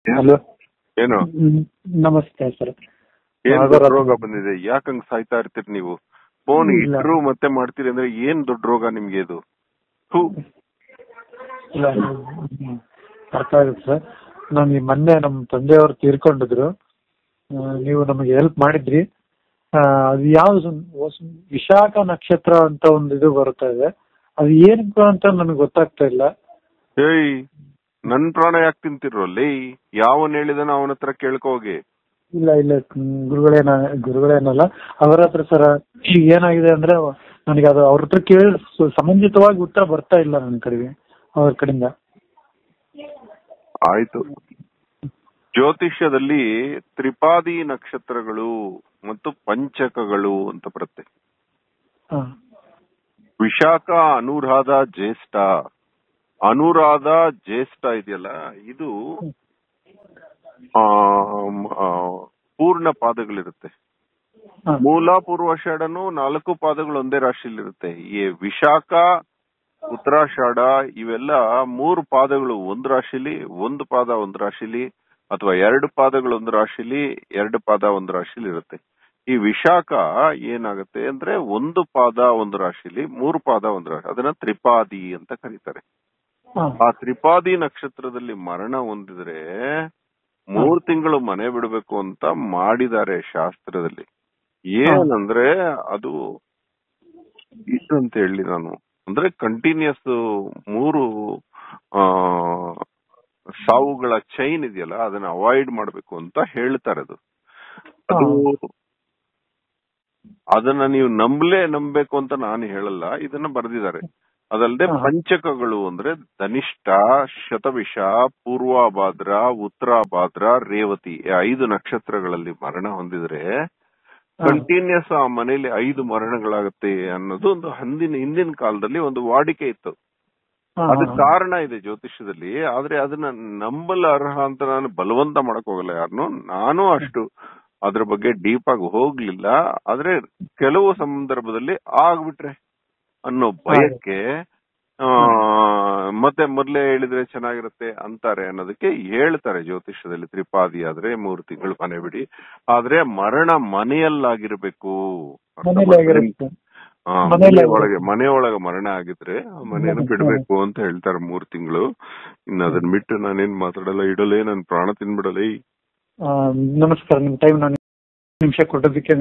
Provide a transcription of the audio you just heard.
Hello. ಏನು ನಮಸ್ತೆ sir. ಏನ್ ದೊಡ್ಡ ರೋಗ ಬಂದಿದೆ? ಯಾಕಂಗ್ ಸಾಯ್ತಾ ಇರ್ತೀರಿ ನೀವು? ಫೋನ್ ಇಟ್ರು ಮತ್ತೆ ಮಾಡ್ತೀರಿ ಅಂದ್ರೆ ಏನ್ ದೊಡ್ಡ ರೋಗ ನಿಮ್ಗೆ ಇದು? ಇಲ್ಲ, ಅರ್ಥ ಆಗುತ್ತೆ ಸರ್. ನಾನು ಈ ಮೊನ್ನೆ ನಮ್ಮ ತಂದೆಯವರು ತೀರ್ಕೊಂಡಿದ್ರು. ನೀವು ನಮಗೆ ಹೆಲ್ಪ್ ಮಾಡಿದ್ರಿ. ಅದು ಯಾವ್ದು ವಿಶಾಖ ನಕ್ಷತ್ರ ಅಂತ ಒಂದು ಇದು ಬರ್ತಾ ಇದೆ. ಅದು ಏನಕ್ಕೆ ಅಂತ ನನಗೆ ಗೊತ್ತಾಗ್ತಾ ಇಲ್ಲ. ಏಯ್, ನನ್ ಪ್ರಾಣ ಯಾಕೆ ತಿಂತಿರೋ ಲೇ? ಯಾವನ್ ಹೇಳಿದಾನ ಅವನ ಹತ್ರ ಕೇಳ್ಕೋಗಿ. ಇಲ್ಲ ಇಲ್ಲ ಗುರುಗಳೇನಲ್ಲ, ಅವರ ಹತ್ರ ಸರ್. ಈಗ ಏನಾಗಿದೆ ಅಂದ್ರೆ ನನಗೆ ಅದು ಅವ್ರ ಹತ್ರ ಕೇಳಿ ಸಮಂಜಿತವಾಗಿ ಉತ್ತರ ಬರ್ತಾ ಇಲ್ಲ ನನ್ನ ಕಡೆಗೆ, ಅವ್ರ ಕಡೆಯಿಂದ. ಆಯ್ತು. ಜ್ಯೋತಿಷ್ಯದಲ್ಲಿ ತ್ರಿಪಾದಿ ನಕ್ಷತ್ರಗಳು ಮತ್ತು ಪಂಚಕಗಳು ಅಂತ ಬರುತ್ತೆ. ವಿಶಾಖ, ಅನುರಾಧ, ಜ್ಯೇಷ್ಠ. ಅನುರಾಧ ಜ್ಯೇಷ್ಠ ಇದೆಯಲ್ಲ, ಇದು ಪೂರ್ಣ ಪಾದಗಳಿರುತ್ತೆ. ಮೂಲ, ಪೂರ್ವಾಷಾಢನು 4 ಪಾದಗಳು ಒಂದೇ ರಾಶಿಯಲ್ಲಿರುತ್ತೆ. ಈ ವಿಶಾಖ, ಉತ್ತರಾಷಾಢ ಇವೆಲ್ಲ 3 ಪಾದಗಳು ಒಂದು ರಾಶಿಲಿ, 1 ಪಾದ ಒಂದು ರಾಶಿಲಿ, ಅಥವಾ 2 ಪಾದಗಳು ಒಂದು ರಾಶಿಲಿ, 2 ಪಾದ ಒಂದು ರಾಶಿಲಿ ಇರುತ್ತೆ. ಈ ವಿಶಾಖ ಏನಾಗುತ್ತೆ ಅಂದ್ರೆ 1 ಪಾದ ಒಂದು ರಾಶಿಲಿ, 3 ಪಾದ ಒಂದು ರಾಶಿ, ಅದನ್ನ ತ್ರಿಪಾದಿ ಅಂತ ಕರೀತಾರೆ. ಆ ತ್ರಿಪಾದಿ ನಕ್ಷತ್ರದಲ್ಲಿ ಮರಣ ಹೊಂದಿದ್ರೆ 3 ತಿಂಗಳು ಮನೆ ಬಿಡಬೇಕು ಅಂತ ಮಾಡಿದ್ದಾರೆ ಶಾಸ್ತ್ರದಲ್ಲಿ. ಏನಂದ್ರೆ ಅದು ಇದು ಅಂತ ಹೇಳಿ ನಾನು, ಅಂದ್ರೆ ಕಂಟಿನ್ಯೂಸ್ 3 ಸಾವುಗಳ ಚೈನ್ ಇದೆಯಲ್ಲ, ಅದನ್ನ ಅವಾಯ್ಡ್ ಮಾಡ್ಬೇಕು ಅಂತ ಹೇಳ್ತಾರೆ. ಅದು ಅದನ್ನ ನೀವು ನಂಬಬೇಕು ಅಂತ ನಾನು ಹೇಳಲ್ಲ, ಇದನ್ನ ಬರೆದಿದ್ದಾರೆ. ಅದಲ್ಲದೆ ಪಂಚಕಗಳು ಅಂದ್ರೆ ಧನಿಷ್ಠ, ಶತವಿಷ, ಪೂರ್ವಭಾದ್ರ, ಉತ್ತರಾಭಾದ್ರ, ರೇವತಿ 5 ನಕ್ಷತ್ರಗಳಲ್ಲಿ ಮರಣ ಹೊಂದಿದ್ರೆ ಕಂಟಿನ್ಯೂಸ್ ಆ ಮನೆಯಲ್ಲಿ 5 ಮರಣಗಳಾಗುತ್ತೆ ಅನ್ನೋದು ಒಂದು ಹಿಂದಿನ ಕಾಲದಲ್ಲಿ ಒಂದು ವಾಡಿಕೆ ಇತ್ತು. ಅದಕ್ಕೆ ಕಾರಣ ಇದೆ ಜ್ಯೋತಿಷ್ಯದಲ್ಲಿ. ಆದ್ರೆ ಅದನ್ನ ನಂಬಲ ಅರ್ಹ ಅಂತ ನಾನು ಬಲವಂತ ಮಾಡಕ್ ಹೋಗಲ್ಲ ಯಾರನ್ನು. ನಾನು ಅಷ್ಟು ಅದ್ರ ಬಗ್ಗೆ ಡೀಪ್ ಆಗಿ ಹೋಗ್ಲಿಲ್ಲ. ಆದ್ರೆ ಕೆಲವು ಸಂದರ್ಭದಲ್ಲಿ ಆಗ್ಬಿಟ್ರೆ ಅನ್ನೋ ಭಯಕ್ಕೆ ಮತ್ತೆ ಮೊದ್ಲೇ ಹೇಳಿದ್ರೆ ಚೆನ್ನಾಗಿರುತ್ತೆ ಅಂತಾರೆ ಅನ್ನೋದಕ್ಕೆ ಹೇಳ್ತಾರೆ ಜ್ಯೋತಿಷ್ಯದಲ್ಲಿ. ತ್ರಿಪಾದಿ ಆದ್ರೆ 3 ತಿಂಗಳು ಮನೆ ಬಿಡಿ, ಆದ್ರೆ ಮರಣ ಮನೆಯಲ್ಲಾಗಿರ್ಬೇಕು. ಮನೆಯೊಳಗೆ ಮರಣ ಆಗಿದ್ರೆ ಆ ಮನೆಯನ್ನು ಬಿಡ್ಬೇಕು ಅಂತ ಹೇಳ್ತಾರೆ 3 ತಿಂಗಳು. ಇನ್ನು ಅದನ್ನ ಬಿಟ್ಟು ನಾನೇನ್ ಮಾತಾಡಲ್ಲ, ಇಡಲೇ, ನನ್ ಪ್ರಾಣ ತಿನ್ಬಿಡಲೇ. ನಮಸ್ಕಾರ. ನಿಮ್ ಟೈಮ್ ನಾನು ನಿಮಿಷ ಕೊಟ್ಟೋದಕ್ಕೆ